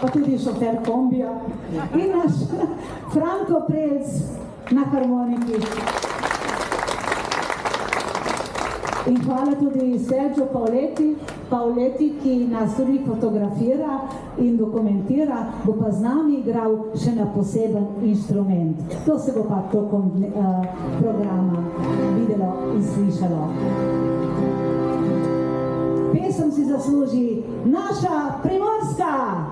pa tudi šofer kombija in naš Franko Prelc na harmoniki. In hvala tudi Sergio Paoletti, ki nas tudi fotografira in dokumentira, bo pa z nami igral še na poseben inštrument. To se bo pa tokom programa videlo in slišalo. Pesem si zasluži naša Primorska!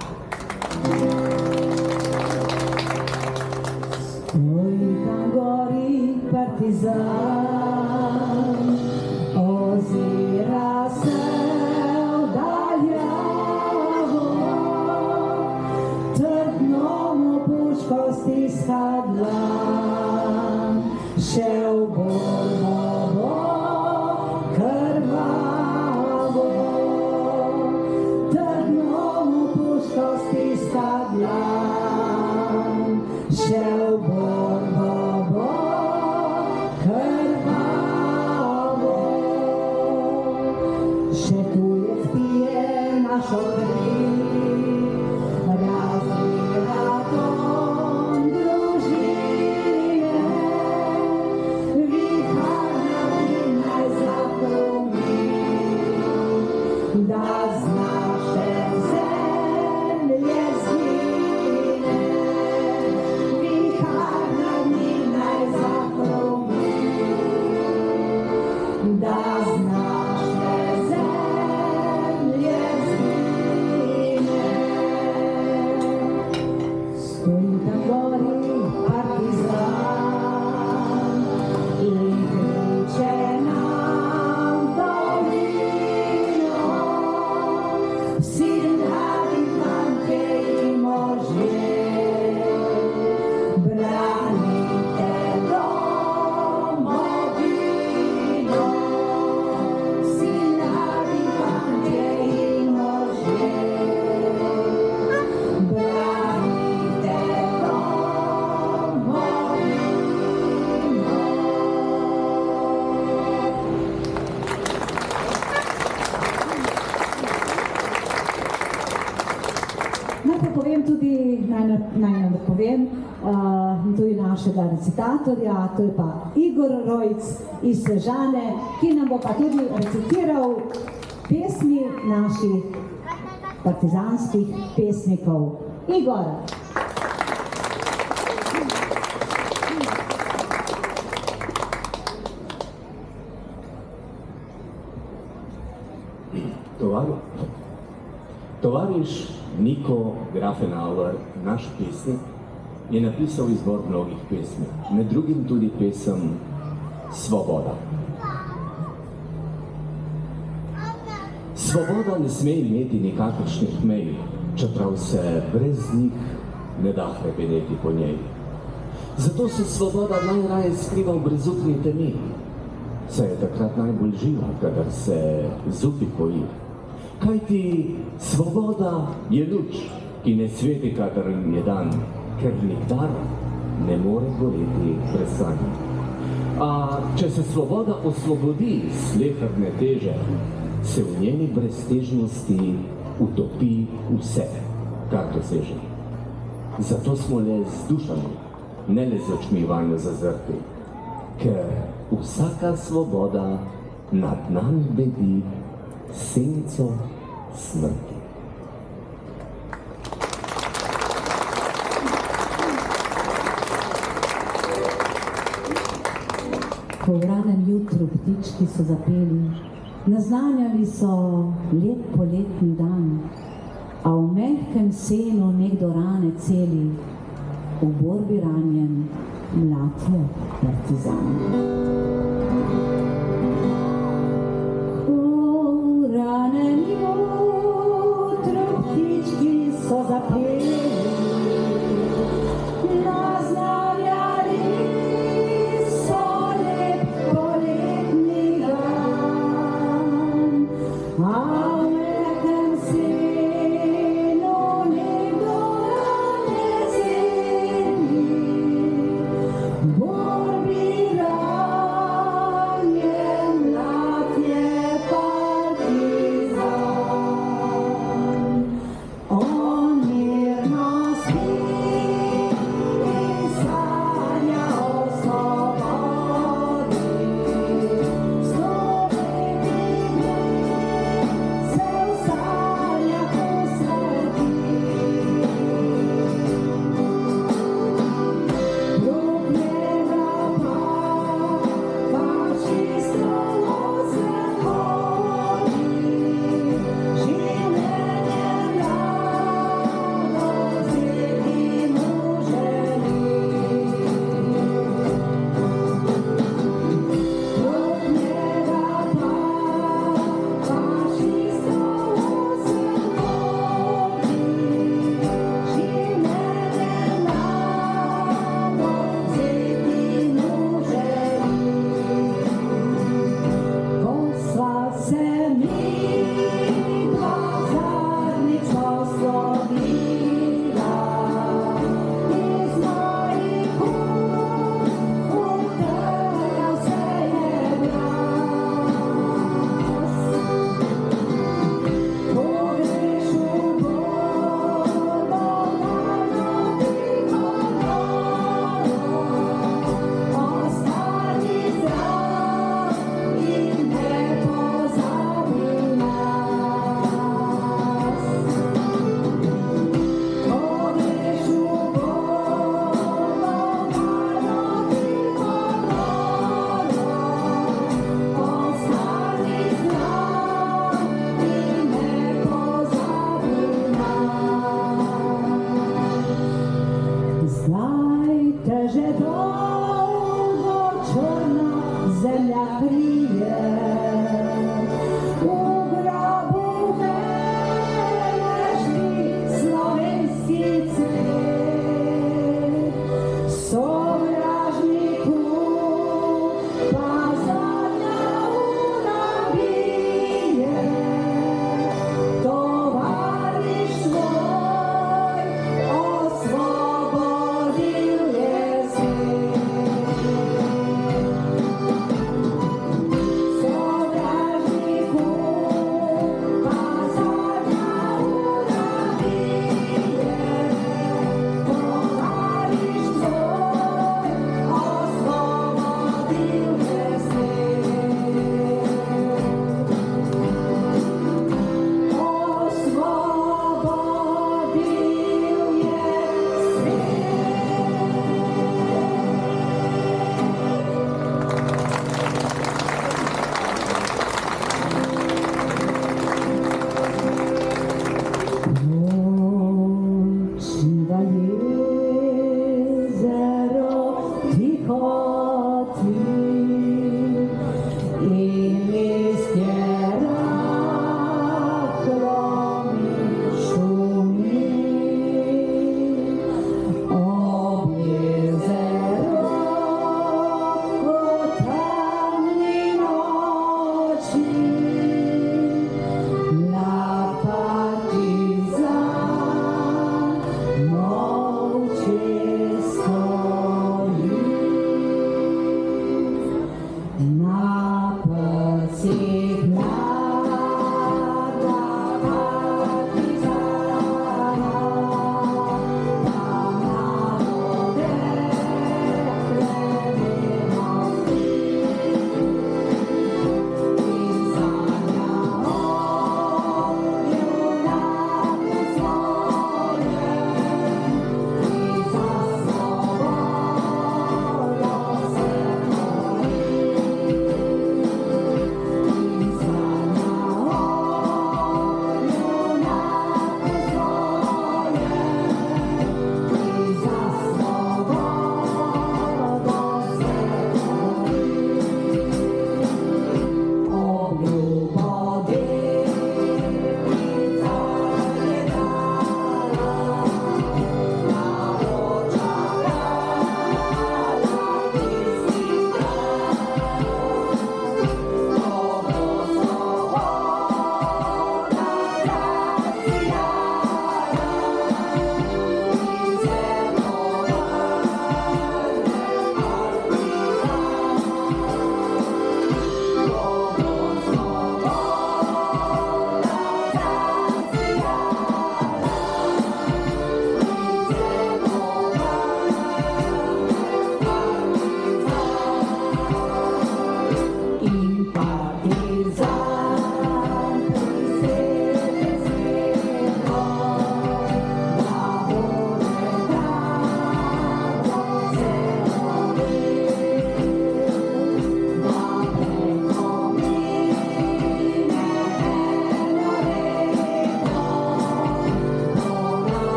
Stoji tam gori partizan, ozira se vdaljavo, trdno mu puško stiska dlan, šel borbo bo krvavo, trdno mu puško stiska dlan, šel borbo bo krvavo. Še tujec pije našo krv, razdira ton družine, viharna vina zahrumi, da z naše zemlje zgine, viharna vina zahrumi, da z naše zemlje zgine. Stoji tam gori partizan in kriče nam dolino, vsi dragi fantje in možje, branite domovino, vsi dragi fantje in možje, branite domovino. Naj pa povem tudi, naj povem tudi našega recitatorja, to je pa Igor Rojc iz Sežane, ki nam bo pa tudi recitiral pesmi naših partizanskih pesnikov. Igor! Tovariš Niko Grafenauer, naš pesnik, je napisal izbor mnogih pesmi, med drugim tudi pesem Svoboda. Svoboda ne sme imeti nikakršnih mej, čeprav se brez njih ne da hrepeneti po njej. Zato se svoboda najraje skriva v brezupni temi, saj je takrat najbolj živa, kadar se zupi poji. Kajti svoboda je luč, ki ne sveti, kadar je dan, ker nikdar ne more goreti brez sanj. A če se svoboda osvobodi sleherne teže, se v njeni breztežnosti utopi vse, kar doseže. Zato smo le z dušami, ne le z očmi vanjo zazrti, ker vsaka svoboda nad nami bedi senco smrti. Po ranem jutru ptički so zapeli, naznanjali so lep poletni dan, a v mehkem senu nekdo rane celi, v borbi ranjen mlad je partizan. V ranem jutru ptički so zapeli, naznanjali so lep poletni dan, a v mehkem senu nekdo rane celi, v borbi ranjen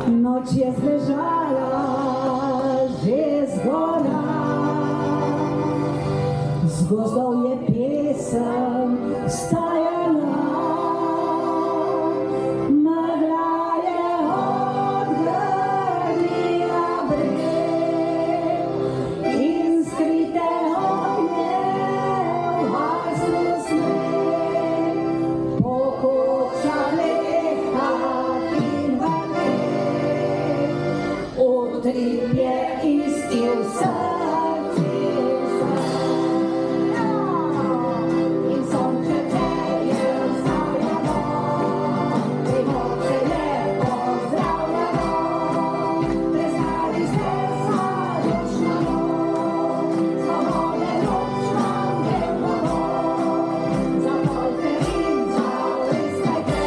Noč je zbežala že zgora, z gozdov je pesem vstajala, megla je odgrnila breg in skrite ognje v hasnu sneg, pokočale in vanek, utrip je isti v srcu in sonce je vzajamo, prihodce je pozdravljamo, preznali ste sadočno noč, svobode noč nam gremo, zapojte in zauriskajte,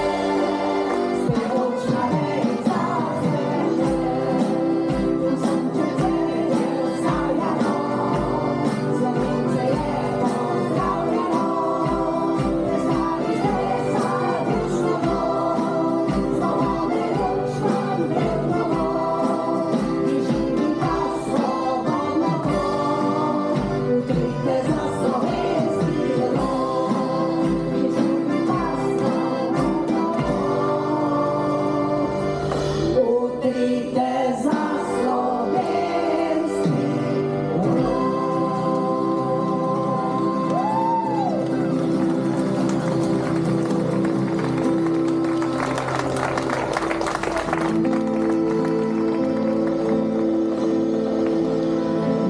spevočna vejica zveže. Utrite za slovenski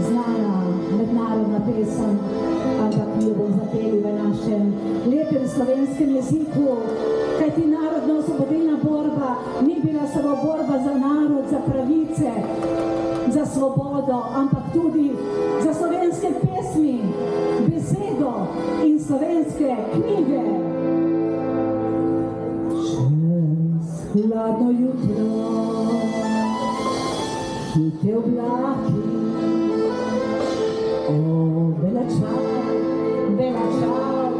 znana mednarodna pesem, ampak jo bom zapeli v našem lepem slovenskem jeziku, kajti narodno-osvobodilna borba ni bila samo borba za narod, za pravice, za svobodo, ampak tudi za slovenske pesmi, besedo in slovenske knjige. Čez hladno jutro, hite oblaki, o, bela čau, bela čau,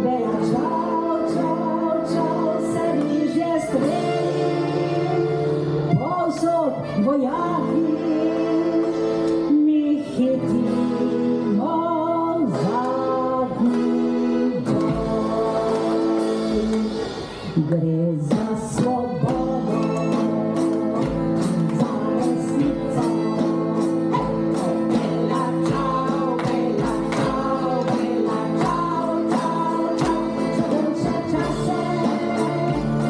bela čau, čau, čau, se bližje streli, povsod vojaki, mi hitimo zadnji boj. Gre za svobodo, za resnico. Bela čau, bela čau, bela čau, čau, čau, za boljše čase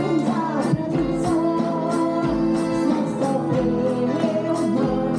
in za pravico smo stopili v vrh.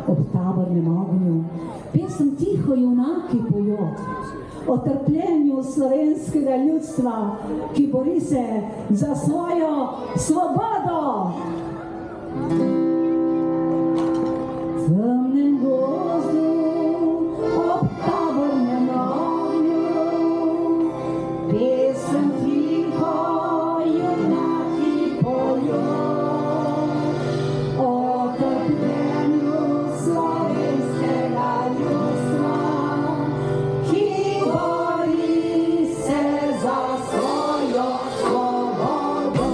ob tabornem ognju. Pesem tiho junaki pojo o trpljenju slovenskega ljudstva, ki bori se za svojo svobodo. V temnem gozdu ob tabornem ognju, pesem tiho junaki pojo o trpljenju slovenskega ljudstva, ki bori se za svojo svobodo.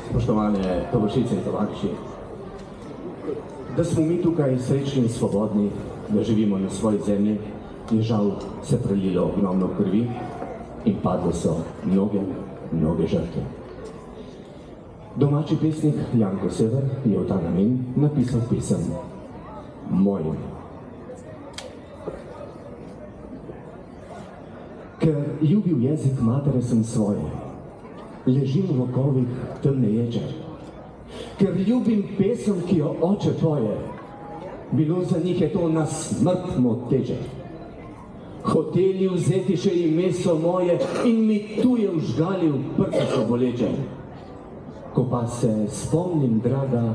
Spoštovane tovarišice in tovariši, da smo mi tukaj srečni in svobodni, da živimo na svoji zemlji, je žal se prelilo ogromno krvi in padlo so mnoge žrtve. Domači pesnik Janko Sever je v ta namen napisal pesem Moj. Ker ljubil jezik matere sem svoje, ležim v okovih temne ječe. Ker ljubim pesem, ki jo oče poje, bilo za njih je to na smrt moteče. Hoteli vzeti še ime so moje in mi tuje vžgali v prsa so boleče. Ko pa se spomnim, draga,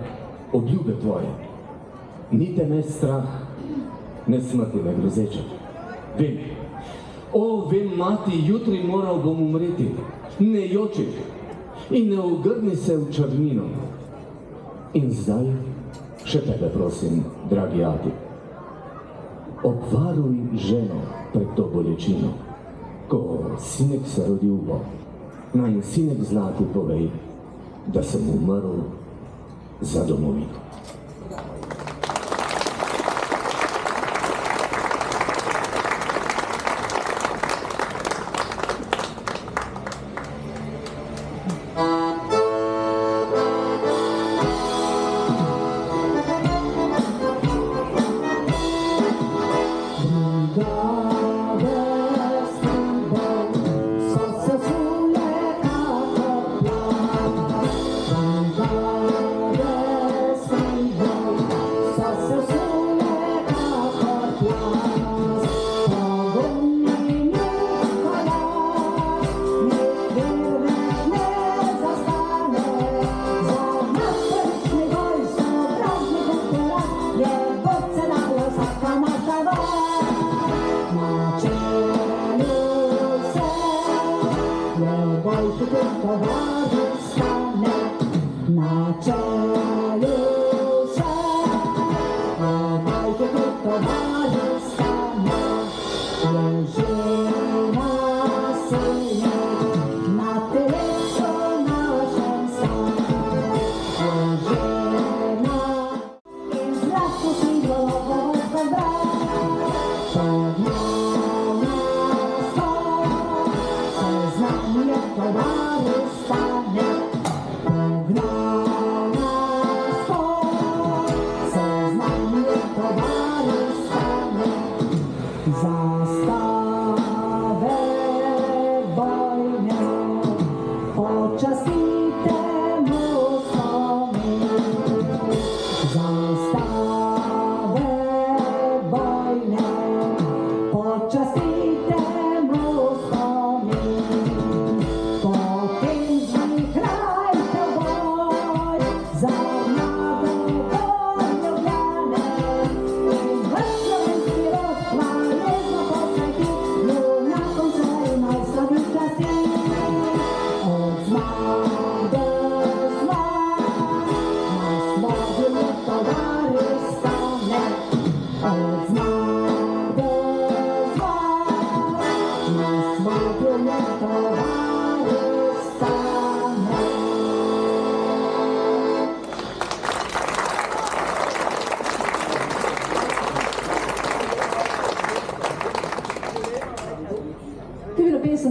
obljube tvoje, ni te me strah, ne smrti me grozeče. Vem, vem, mati, jutri moral bom umreti, ne joči in ne ogrni se v črnino. In zdaj še tebe prosim, dragi ati, obvaruj ženo pred to bolečino. Ko sinek se rodil bo, naj sinek zlati povej, da sem umrl za domovino.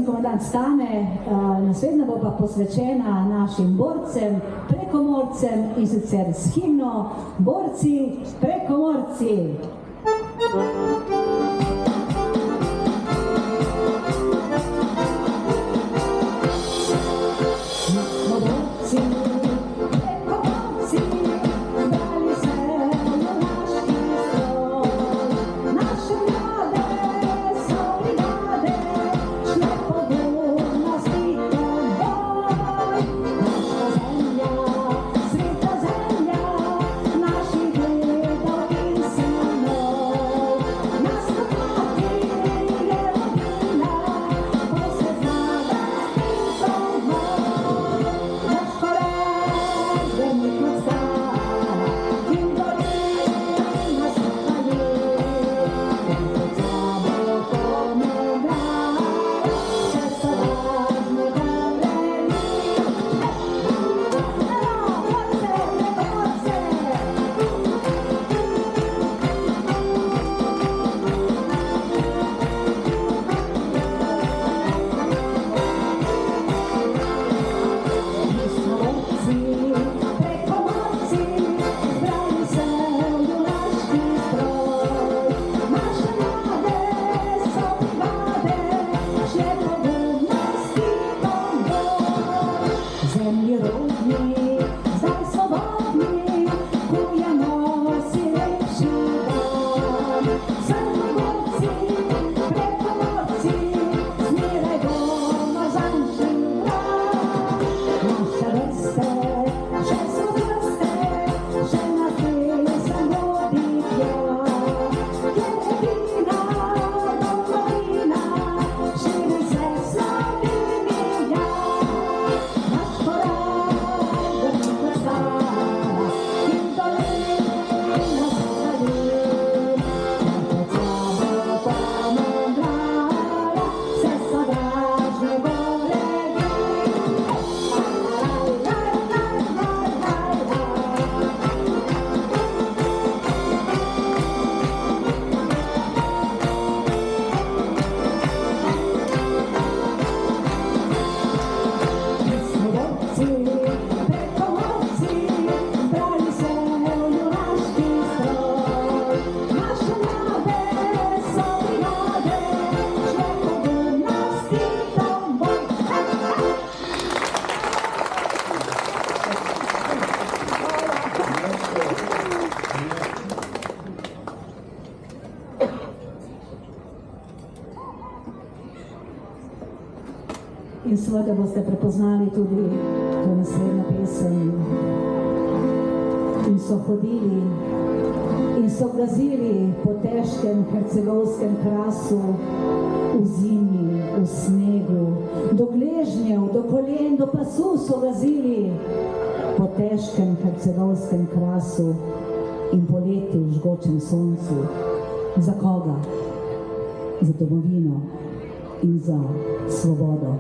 Komandant Stane, naslednja bo pa posvečena našim borcem, prekomorcem in sicer s himno Borci, prekomorci. Naši dedo in sinov. In seveda boste prepoznali tudi to naslednjo pesem. In so hodili in so gazili po težkem hercegovskem krasu, v zimi, v snegu, do gležnjev, do kolen, do pasu so gazili po težkem hercegovskem krasu in poleti v žgočem soncu. Za koga? Za domovino in za svobodo.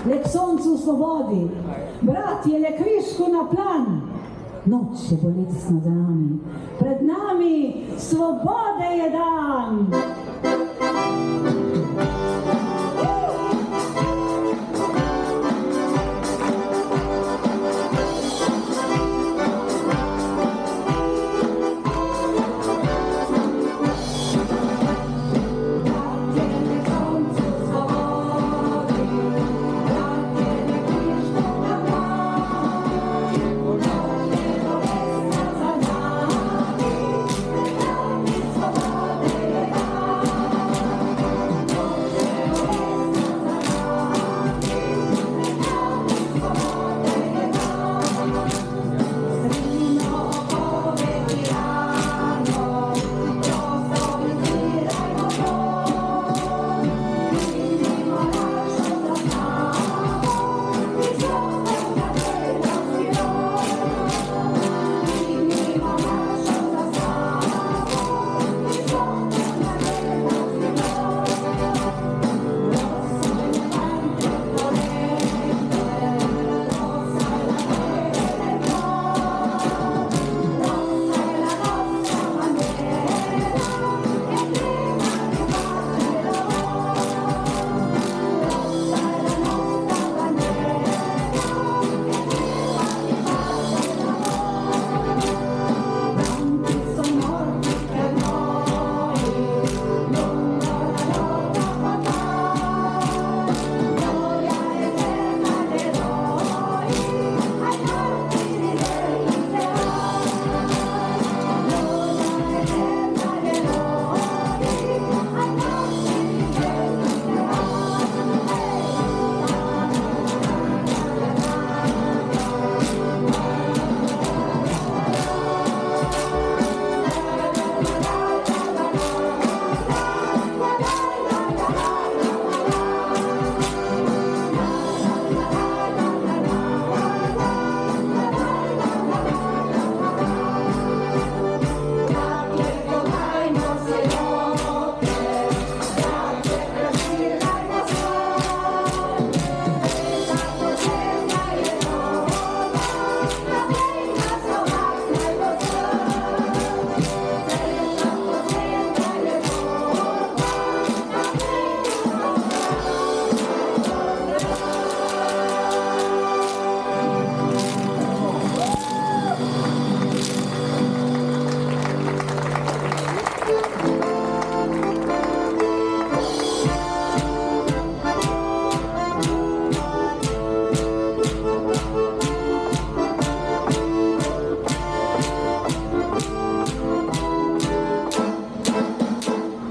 le k soncu svobodi, bratje, le kvišku na plan. Noć je bolesna za nami, pred nami svobode je dan. Svobode je dan.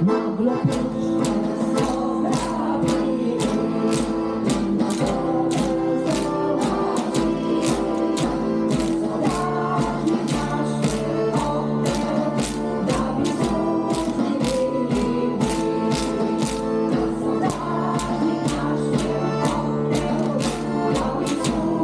naglo pušče so zdravi. Na vode zdolači, sovražnik naš je opel, da bi služili mi. Sovražnik naš je opel, da bi služili mi.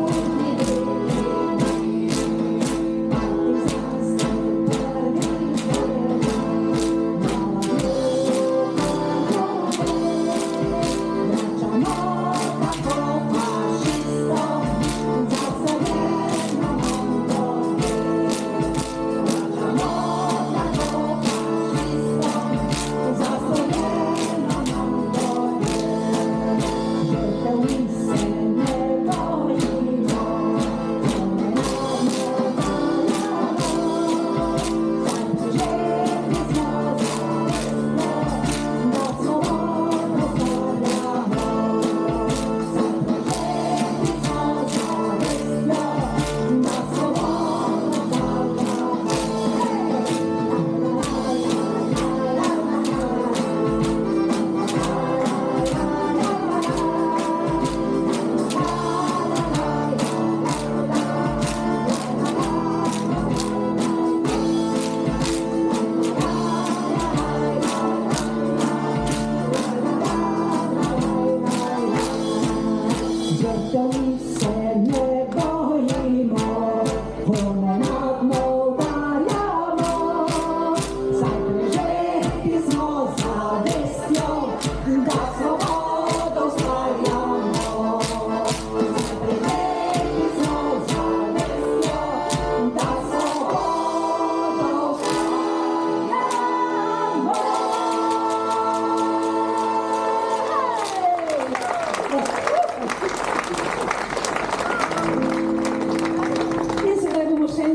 Partizanski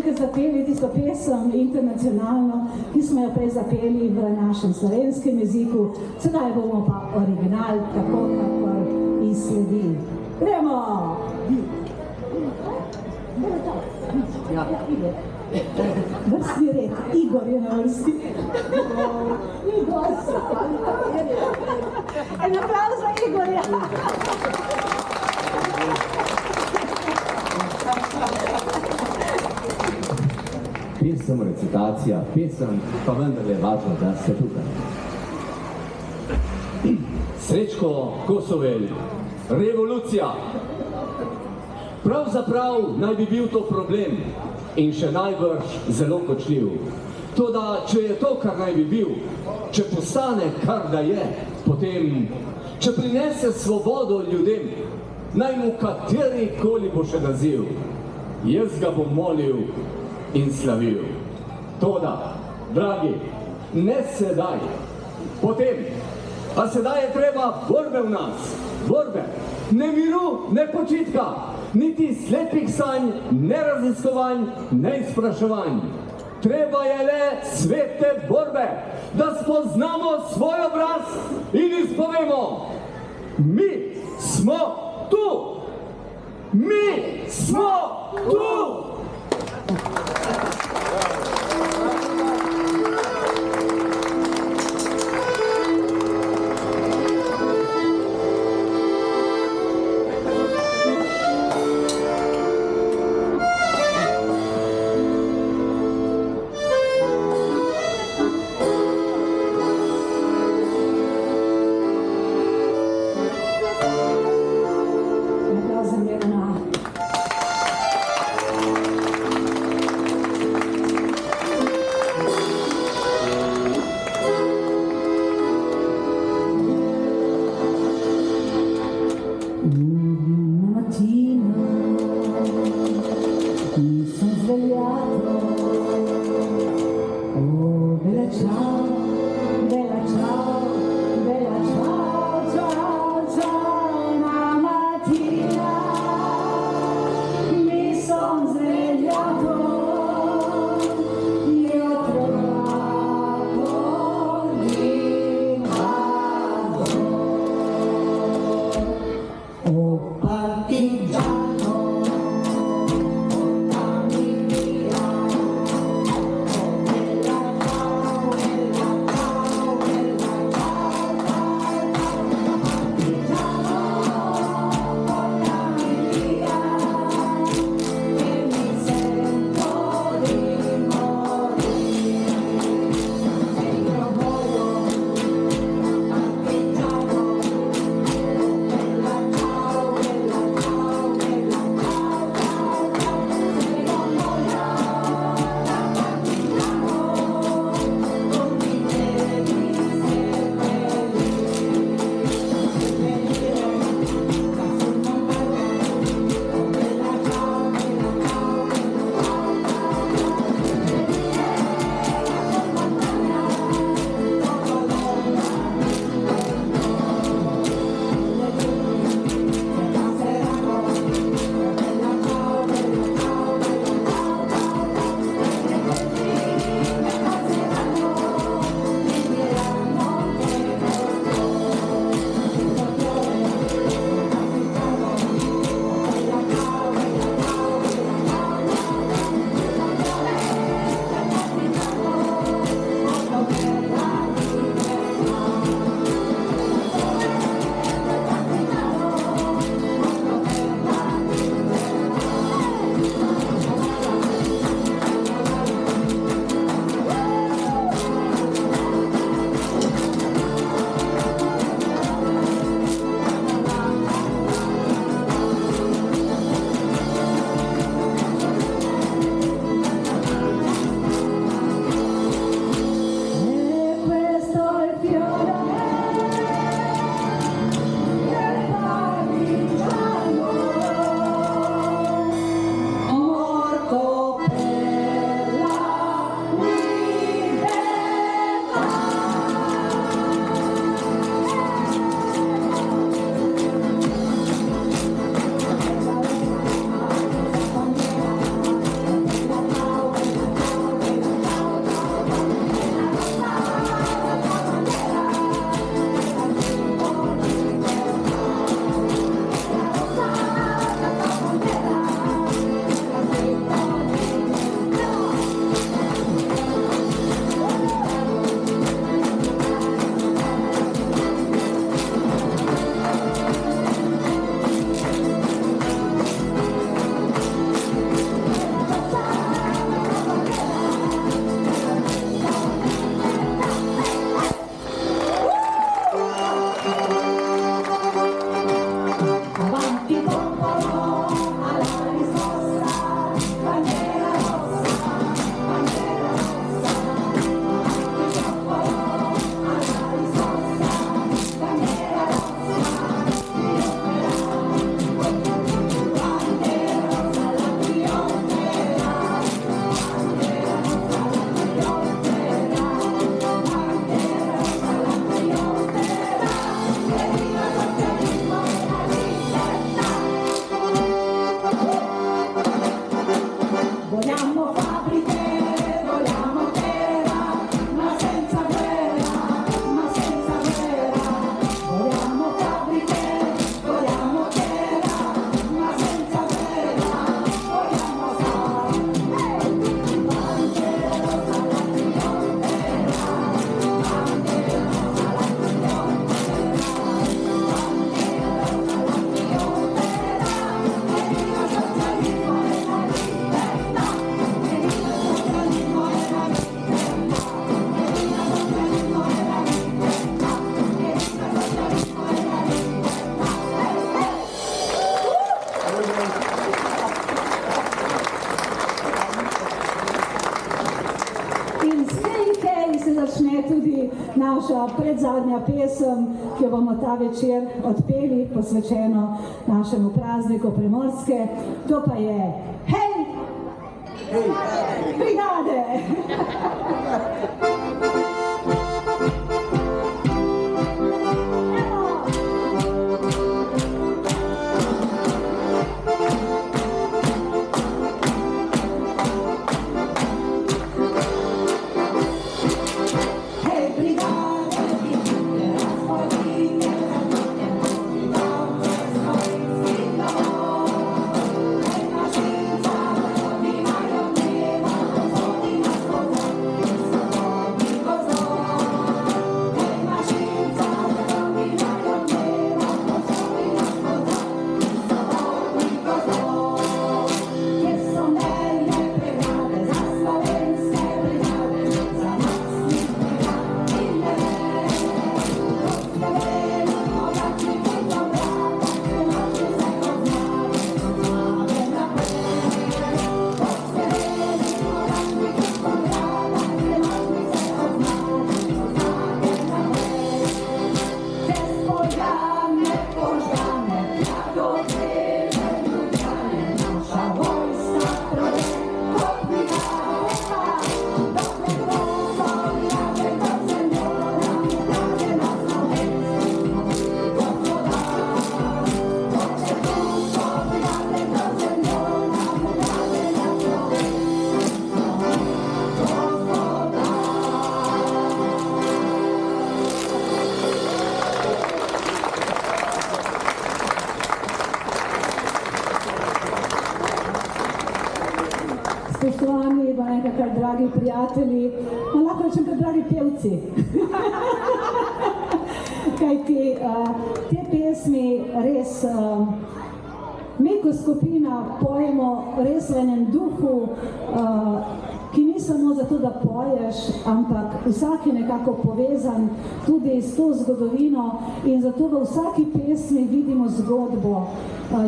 prvi zapeli tisto pesem internacionalno, ki smo jo prej zapeli v našem slovenskem jeziku, sedaj bomo pa original, tako kakor izsledi. Gremo! Vrstni red, Igor je na vrsti. Igor! En aplauz za Igorja! Pesem, recitacija, pesem, pa vendar je važno, da ste tukaj. Srečko Kosovel, revolucija. Pravzaprav naj bi bil to problem in še najbrž zelo kočljiv. Toda, če je to, kar naj bi bil, če postane, kar da je, potem, če prinese svobodo ljudem, naj mu katerikoli bo še naziv, jaz ga bom molil in slavil. Toda, dragi, ne sedaj, potem, a sedaj je treba borbe v nas, borbe, ne miru, ne počitka, niti slepih sanj, ne raziskovanj, ne izpraševanj. Treba je le svete borbe, da spoznamo svoj obraz in izpovemo, mi smo tu! Mi smo tu! tudi naša predzadnja pesem, ki jo bomo ta večer odpeli, posvečeno našemu prazniku Primorske. To pa je Hej, brigade! Spoštovani, dragi prijatelji, lahko rečem, dragi pevci. Kajti te pesmi res mi kot skupina pojemo res v enem duhu, ki ni samo zato, da poješ, ampak vsak je nekako povezan tudi s to zgodovino in zato v vsaki pesmi vidimo zgodbo,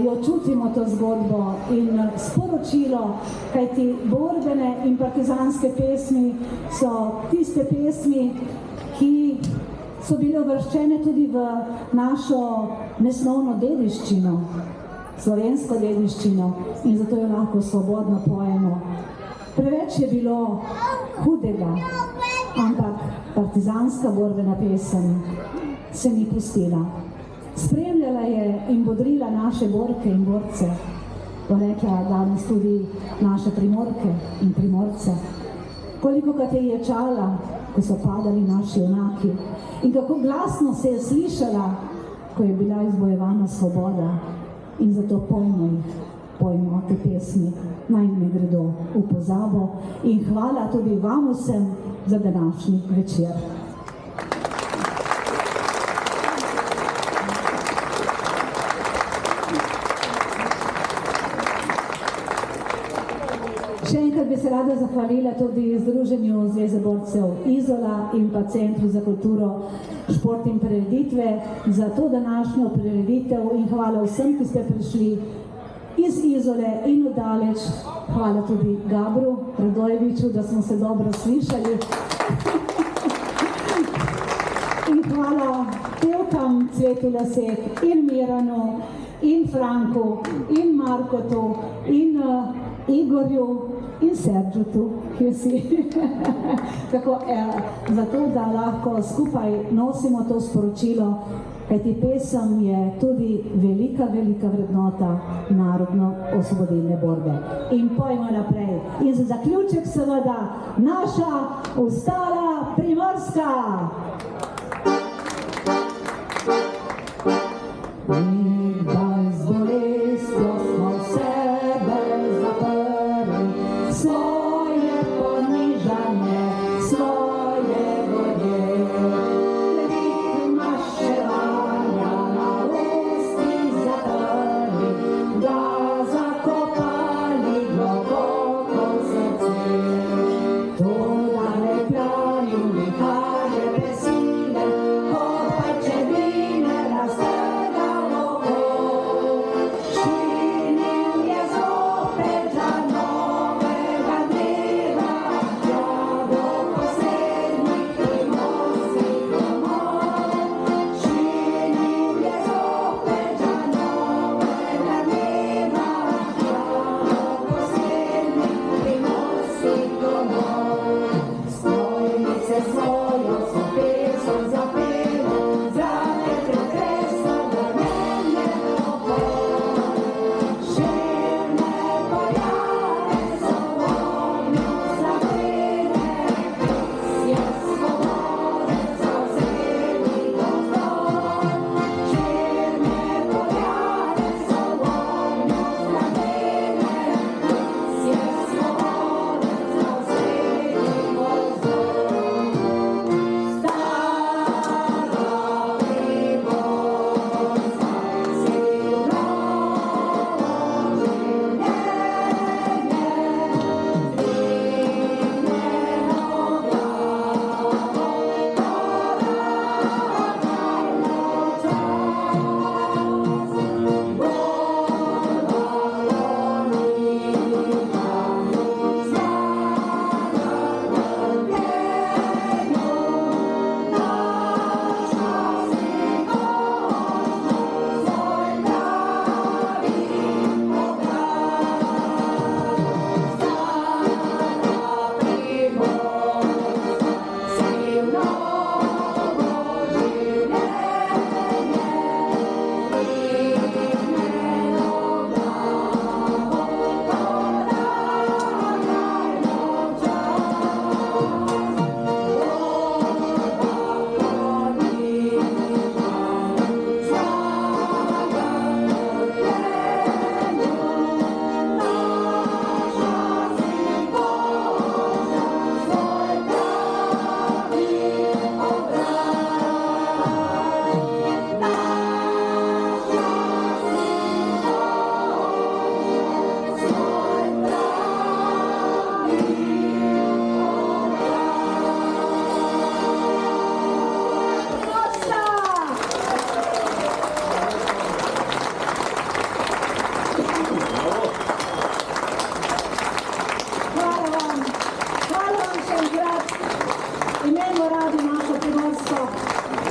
jo čutimo to zgodbo in sporočilo, kajti borbene in partizanske pesmi so tiste pesmi, ki so bile uvrščene tudi v našo nesnovno dediščino, slovensko dediščino in zato jo lahko svobodno pojemo. Preveč je bilo hudega, ampak partizanska borbena pesem se ni pustila. Spremljala je in bodrila naše borke in borce, bo rekla danes tudi naše Primorke in Primorce. Kolikokrat je ječala, ko so padali naši junaki in kako glasno se je slišala, ko je bila izbojevana svoboda. In zato pojmo te pesmi, naj ne gredo v pozabo in hvala tudi vam vsem za današnji večer. Še enkrat bi se rada zahvalila tudi Združenju Zveze borcev Izola in pa Centru za kulturo, šport in prireditve za to današnjo prireditev in hvala vsem, ki ste prišli iz Izole in oddaleč. Hvala tudi Gabru Radojeviču, da smo se dobro slišali. In hvala pevkam Cvetu Lasek in Miranu in Franku in Markotu in Igorju in Serđutu, ki si tako, zato, da lahko skupaj nosimo to sporočilo, kajti pesem je tudi velika, velika vrednota narodno-osvobodilne borbe. In pojmo naprej. In za zaključek seveda naša ustala Primorska. Nekdaj z bolestjo smo sebe zaprli, svoje ponižanje, svoje gorje. Lik maščevanja na usti zaprli, ga zakopali globoko v srce. Toda ne planju viharje besede,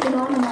imamo